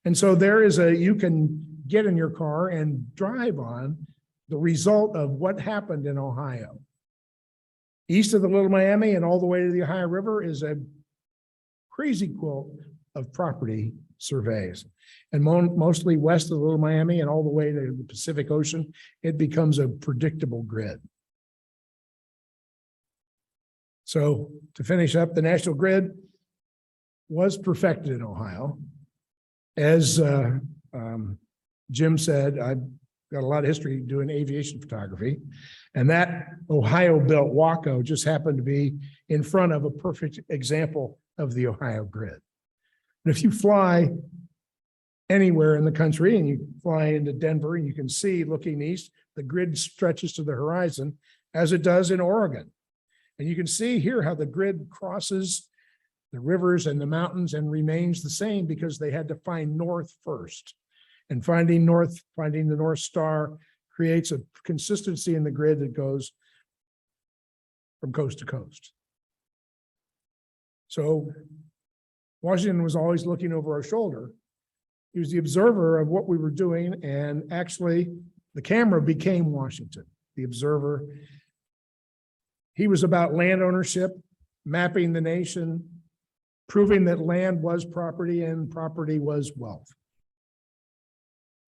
And so you can get in your car and drive on the result of what happened in Ohio. East of the Little Miami and all the way to the Ohio River is a crazy quilt of property surveys. And mostly west of the Little Miami and all the way to the Pacific Ocean, it becomes a predictable grid. So to finish up, the national grid was perfected in Ohio. As Jim said, I've got a lot of history doing aviation photography, and that Ohio-built Waco just happened to be in front of a perfect example of the Ohio grid. And if you fly anywhere in the country and you fly into Denver, and you can see looking east, the grid stretches to the horizon as it does in Oregon. And you can see here how the grid crosses the rivers and the mountains and remains the same because they had to find north first. And finding the North Star creates a consistency in the grid that goes from coast to coast. So Washington was always looking over our shoulder. He was the observer of what we were doing, and actually the camera became Washington, the observer. He was about land ownership, mapping the nation, proving that land was property and property was wealth.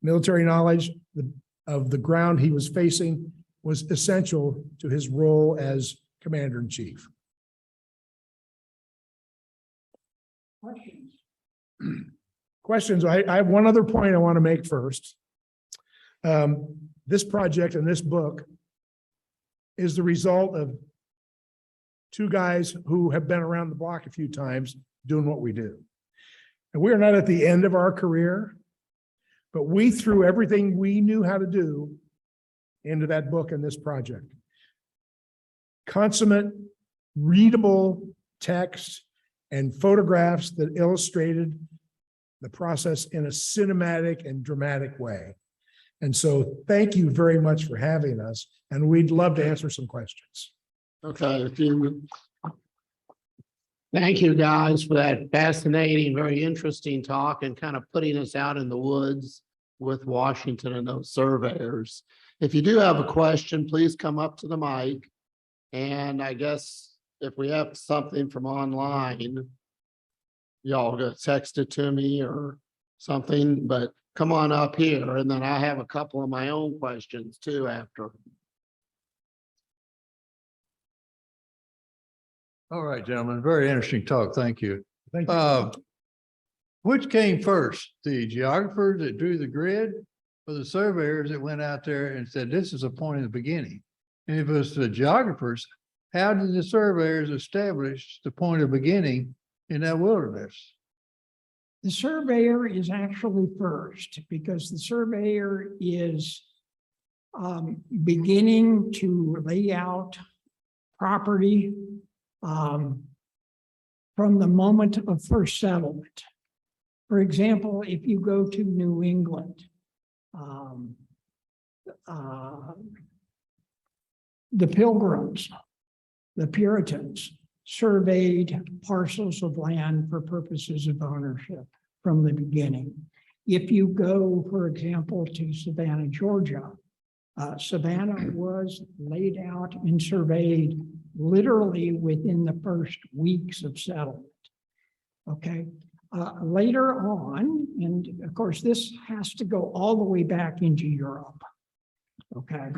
Military knowledge of the ground he was facing was essential to his role as commander-in-chief. Questions. I have one other point I want to make first. This project and this book is the result of two guys who have been around the block a few times doing what we do. And we are not at the end of our career, but we threw everything we knew how to do into that book and this project. Consummate, readable text and photographs that illustrated the process in a cinematic and dramatic way. And so thank you very much for having us, and we'd love to answer some questions. Okay, thank you guys for that fascinating, very interesting talk and kind of putting us out in the woods with Washington and those surveyors. If you do have a question, please come up to the mic. And I guess if we have something from online, y'all go text it to me or something, but come on up here. And then I have a couple of my own questions too after. All right, gentlemen, very interesting talk. Thank you. Thank you. Which came first, the geographers that drew the grid or the surveyors that went out there and said, this is a point of the beginning? And if it was the geographers, how did the surveyors establish the point of beginning in that wilderness? The surveyor is actually first because the surveyor is beginning to lay out property from the moment of first settlement. For example, if you go to New England, the Pilgrims, the Puritans, surveyed parcels of land for purposes of ownership from the beginning. If you go, for example, to Savannah, Georgia, Savannah was laid out and surveyed literally within the first weeks of settlement. Okay. Later on, and of course, this has to go all the way back into Europe. Okay.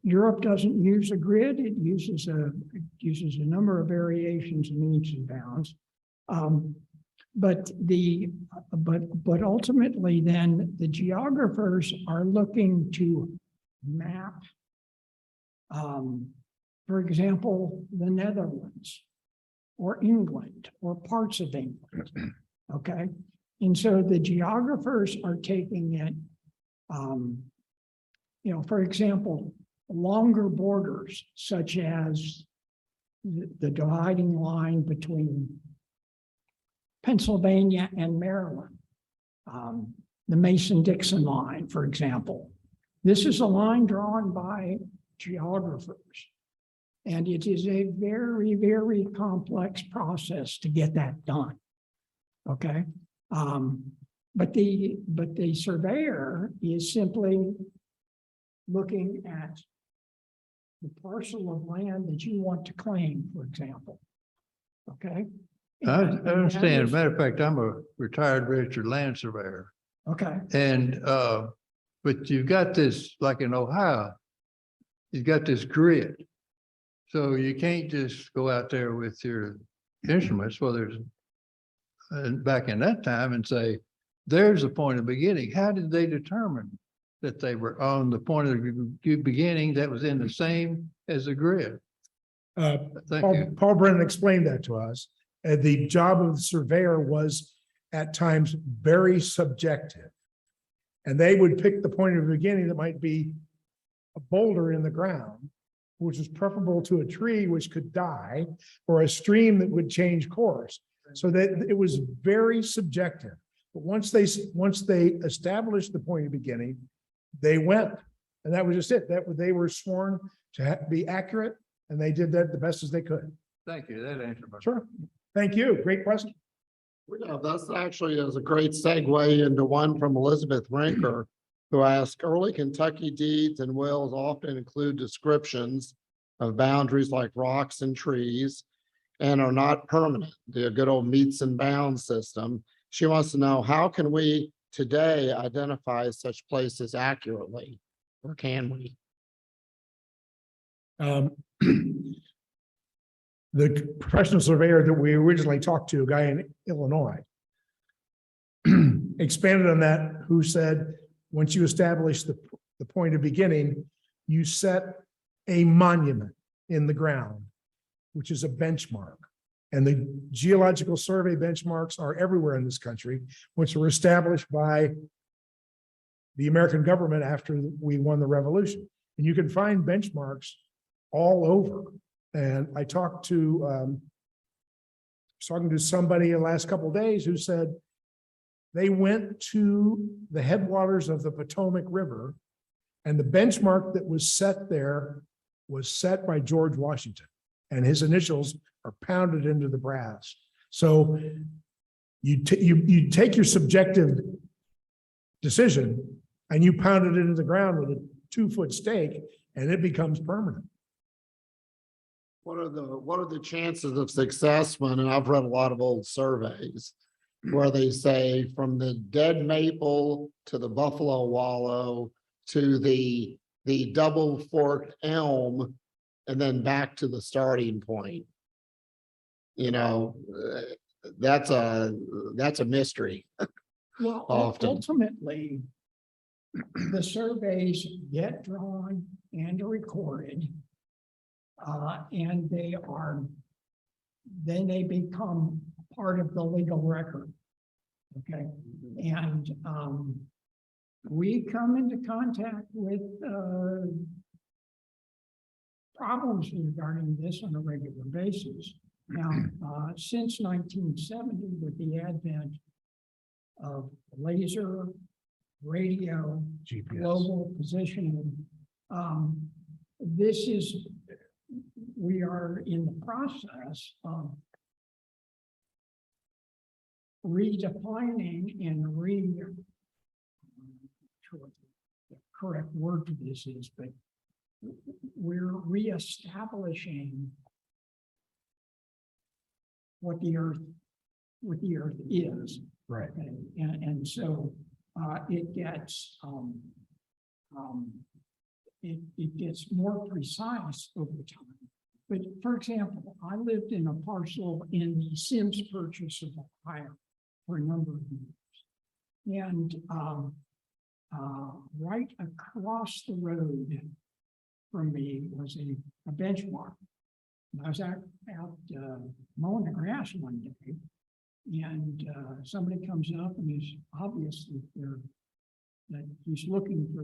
Europe doesn't use a grid. It uses a number of variations and means and bounds. But ultimately then the geographers are looking to map, for example, the Netherlands or England or parts of England. Okay. And so the geographers are taking it, for example, longer borders, such as the dividing line between Pennsylvania and Maryland, the Mason-Dixon line, for example. This is a line drawn by geographers, and it is a very, very complex process to get that done. Okay, but the surveyor is simply looking at the parcel of land that you want to claim, for example. Okay. I And understand. As that a matter of fact, I'm a retired registered land surveyor. Okay. And, but you've got this, like in Ohio, you've got this grid. So you can't just go out there with your instruments, back in that time and say, there's the point of beginning. How did they determine that they were on the point of the beginning that was in the same as the grid? Thank you. Paul Brennan explained that to us. The job of the surveyor was at times very subjective. And they would pick the point of the beginning that might be a boulder in the ground, which is preferable to a tree which could die, or a stream that would change course. So that it was very subjective. But once they established the point of beginning, they went, and that was just it. They were sworn to be accurate, and they did that the best as they could. Thank you. That answered my. Sure. Thank you. Great question. Yeah, that's actually is a great segue into one from Elizabeth Rinker, who asked, early Kentucky deeds and wills often include descriptions of boundaries like rocks and trees and are not permanent. The good old meets and bounds system. She wants to know, how can we today identify such places accurately, or can we? The professional surveyor that we originally talked to, a guy in Illinois, expanded on that, who said, once you establish the point of beginning, you set a monument. in the ground, which is a benchmark. And the geological survey benchmarks are everywhere in this country, which were established by the American government after we won the revolution. And you can find benchmarks all over. And I talked to somebody the last couple of days who said they went to the headwaters of the Potomac River, and the benchmark that was set there was set by George Washington, and his initials are pounded into the brass. So you take your subjective decision and you pound it into the ground with a 2-foot stake, and it becomes permanent. What are the chances of success when, and I've read a lot of old surveys where they say from the dead maple to the buffalo wallow to the double forked elm and then back to the starting point. You know, that's a mystery. Well, Often. ultimately, the surveys get drawn and recorded. And then they become part of the legal record. Okay, and we come into contact with problems regarding this on a regular basis. Now, since 1970, with the advent of laser, radio, GPS. global positioning, we are in the process of redefining and the correct word for this is, but we're reestablishing what the earth is. Right. Okay, and so it gets it gets more precise over time. But for example, I lived in a parcel in the Sims Purchase of Ohio for a number of years. And right across the road from me was a benchmark. I was out mowing the grass one day, and somebody comes up and is obviously that he's looking for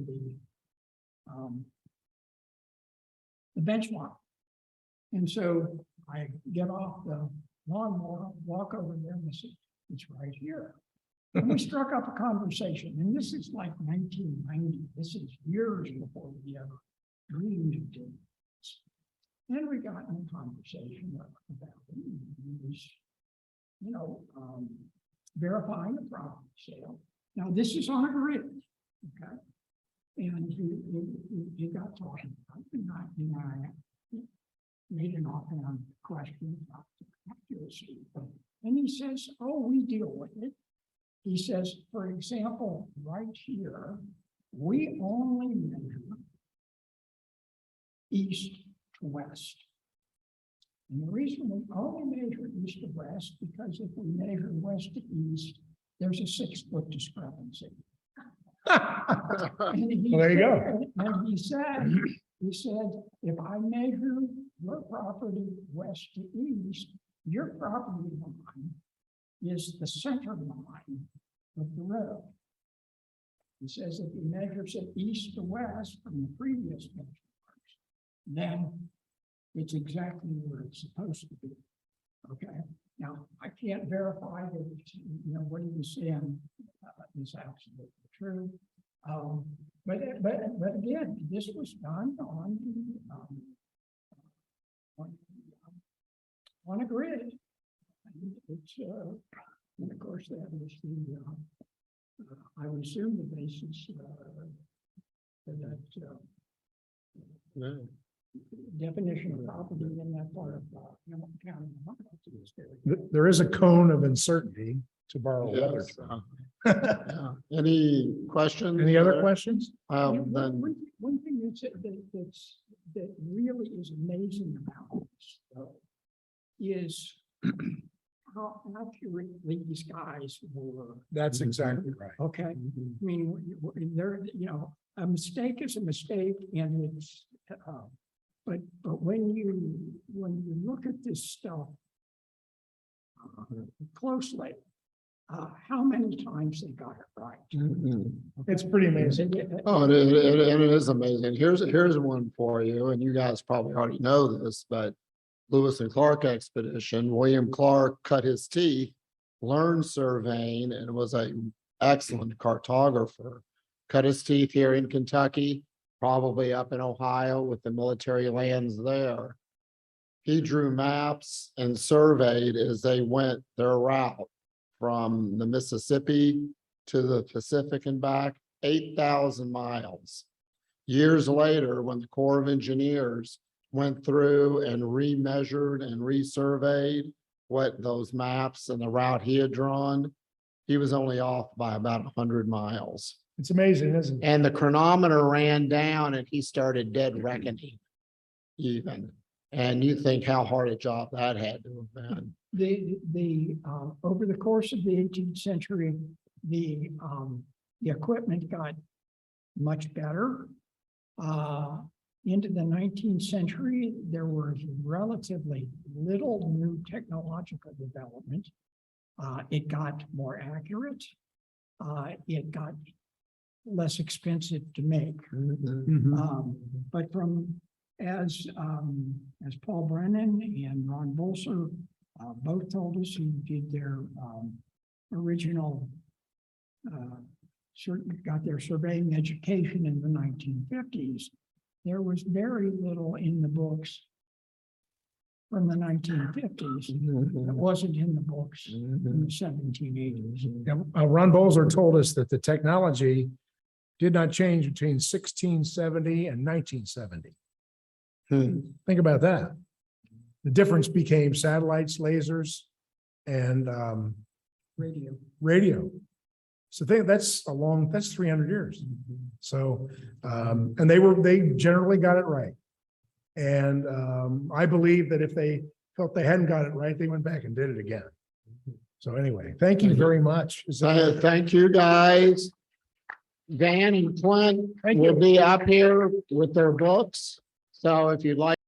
the benchmark. And so I get off the lawnmower, walk over there, and I say, it's right here. And we struck up a conversation, and this is like 1990. This is years before we ever dreamed of doing this. And we got in a conversation about it. He was, verifying the property sale. Now, this is on a grid, okay? And he got talking about it, and I made an offhand question about the accuracy. And he says, oh, we deal with it. He says, for example, right here, we only measure east to west. And the reason we only measure east to west, because if we measure west to east, there's a 6-foot discrepancy. Well, there you go. And he said, if I measure your property west to east, your property line is the center line of the road. He says if he measures it east to west from the previous benchmarks, then it's exactly where it's supposed to be. Okay. Now, I can't verify that it's, what he was saying is absolutely true. But again, this was done on a grid. It's and of course that was the I would assume the basis for that definition of property in that part of Hamilton County. There is a cone of uncertainty, to borrow a weather Yes, term. yeah. Any questions? Any other questions? Then One thing that really is amazing about this, though, is how accurately these guys were. That's exactly right. Okay, I mean, there, a mistake is a mistake, and it's, But when you look at this stuff closely, how many times they got it right? It's pretty amazing. Oh, it is amazing. Here's one for you, and you guys probably already know this, but Lewis and Clark expedition, William Clark cut his teeth, learned surveying, and was an excellent cartographer. Cut his teeth here in Kentucky, probably up in Ohio with the military lands there. He drew maps and surveyed as they went their route from the Mississippi to the Pacific and back, 8,000 miles. Years later, when the Corps of Engineers went through and remeasured and resurveyed what those maps and the route he had drawn, he was only off by about 100 miles. It's amazing, isn't it? And the chronometer ran down and he started dead reckoning even. And you think how hard a job that had to have been. Over the course of the 18th century, the equipment got much better. Into the 19th century, there was relatively little new technological development. It got more accurate. It got less expensive to make. But as Paul Brennan and Ron Bolser both told us, who did their original got their surveying education in the 1950s, there was very little in the books from the 1950s that wasn't in the books in the 1780s. Ron Bolzer told us that the technology did not change between 1670 and 1970. Think about that. The difference became satellites, lasers, and radio. So that's 300 years. So, and they generally got it right. And I believe that if they felt they hadn't got it right, they went back and did it again. So anyway, thank you very much. Thank you, guys. Dan and Clint will be up here with their books. So if you'd like